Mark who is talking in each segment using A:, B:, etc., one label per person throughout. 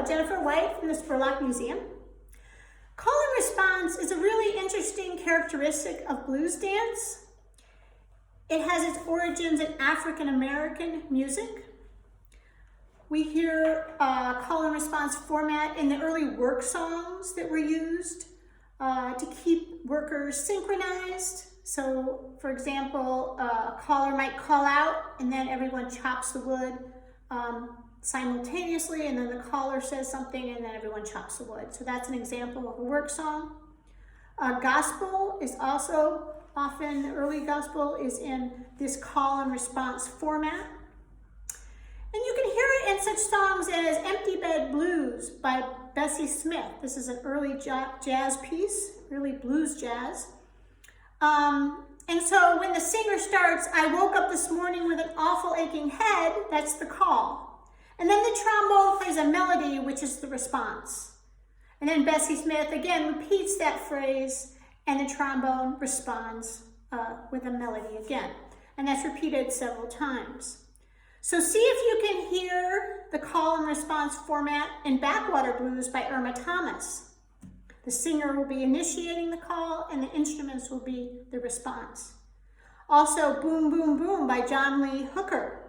A: Jennifer White from the Spurlock Museum. Call and response is a really interesting characteristic of blues dance. It has its origins in African American music. We hear call and response format in the early work songs that were used to keep workers synchronized. So, for example, a caller might call out and then everyone chops the wood simultaneously, and then the caller says something and then everyone chops the wood. So that's an example of a work song. Gospel is also often, early gospel is in this call and response format. And you can hear it in such songs as Empty Bed Blues by Bessie Smith. This is an early jazz piece, early blues jazz. And so when the singer starts, I woke up this morning with an awful aching head, that's the call. And then the trombone plays a melody, which is the response. And then Bessie Smith again repeats that phrase, and the trombone responds with a melody again. And that's repeated several times. So see if you can hear the call and response format in Backwater Blues by Irma Thomas. The singer will be initiating the call and the instruments will be the response. Also, Boom Boom Boom by John Lee Hooker.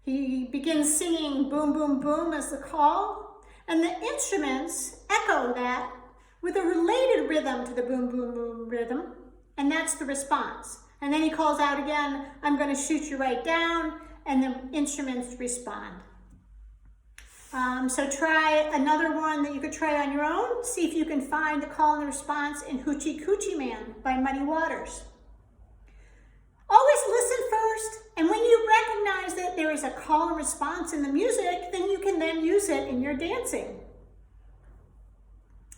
A: He begins singing boom boom boom as the call, and the instruments echo that with a related rhythm to the boom boom boom rhythm, and that's the response. And then he calls out again, I'm going to shoot you right down, and the instruments respond. So try another one that you could try on your own. See if you can find the call and the response in Hoochie Coochie Man by Muddy Waters. Always listen first, and when you recognize that there is a call and response in the music, then you can then use it in your dancing.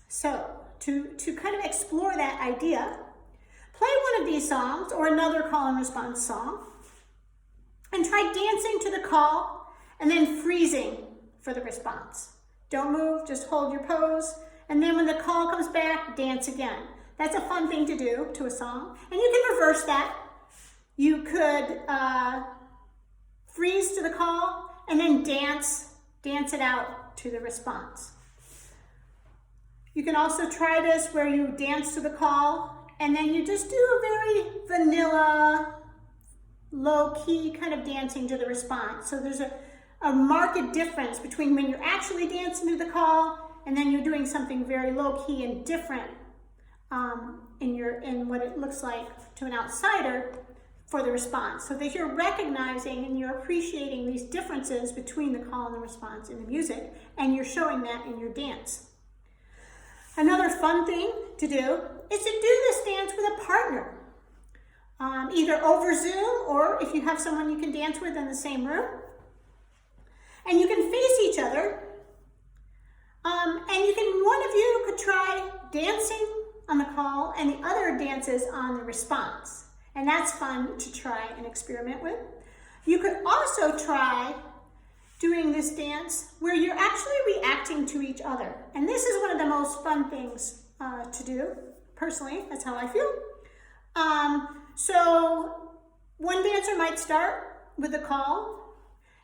A: So to kind of explore that idea, play one of these songs or another call and response song, and try dancing to the call and then freezing for the response. Don't move, just hold your pose, and then when the call comes back, dance again. That's a fun thing to do to a song, and you can reverse that. You could freeze to the call and then dance it out to the response. You can also try this where you dance to the call and then you just do a very vanilla, low-key kind of dancing to the response. So there's a marked difference between when you're actually dancing to the call and then you're doing something very low-key and different in what it looks like to an outsider for the response. So that you're recognizing and you're appreciating these differences between the call and the response in the music, and you're showing that in your dance. Another fun thing to do is to do this dance with a partner, either over Zoom or if you have someone you can dance with in the same room. And you can face each other, and one of you could try dancing on the call and the other dances on the response. And that's fun to try and experiment with. You could also try doing this dance where you're actually reacting to each other. And this is one of the most fun things to do. Personally, that's how I feel. So one dancer might start with the call.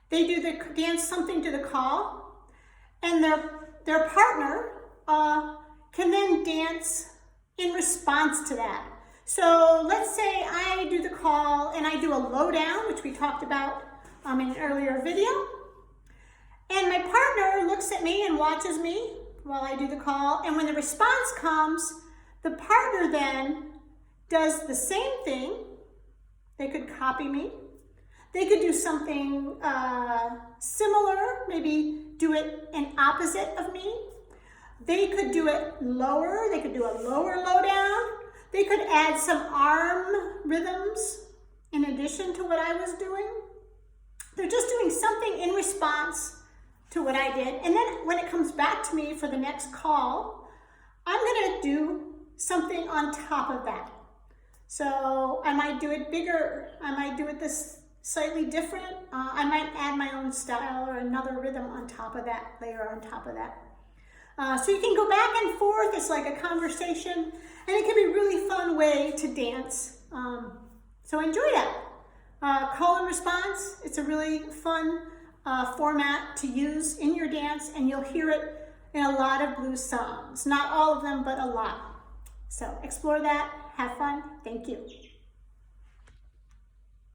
A: They do the dance something to the call, and their partner can then dance in response to that. So let's say I do the call and I do a lowdown, which we talked about in an earlier video. And my partner looks at me and watches me while I do the call. And when the response comes, the partner then does the same thing. They could copy me. They could do something similar, maybe do it in opposite of me. They could do it lower. They could do a lower lowdown. They could add some arm rhythms in addition to what I was doing. They're just doing something in response to what I did. And then when it comes back to me for the next call, I'm going to do something on top of that. So I might do it bigger. I might do it this slightly different. I might add my own style or another rhythm on top of that, layer on top of that. So you can go back and forth. It's like a conversation, and it can be a really fun way to dance. So enjoy that. Call and response. It's a really fun format to use in your dance, and you'll hear it in a lot of blues songs. Not all of them, but a lot. So explore that, have fun. Thank you.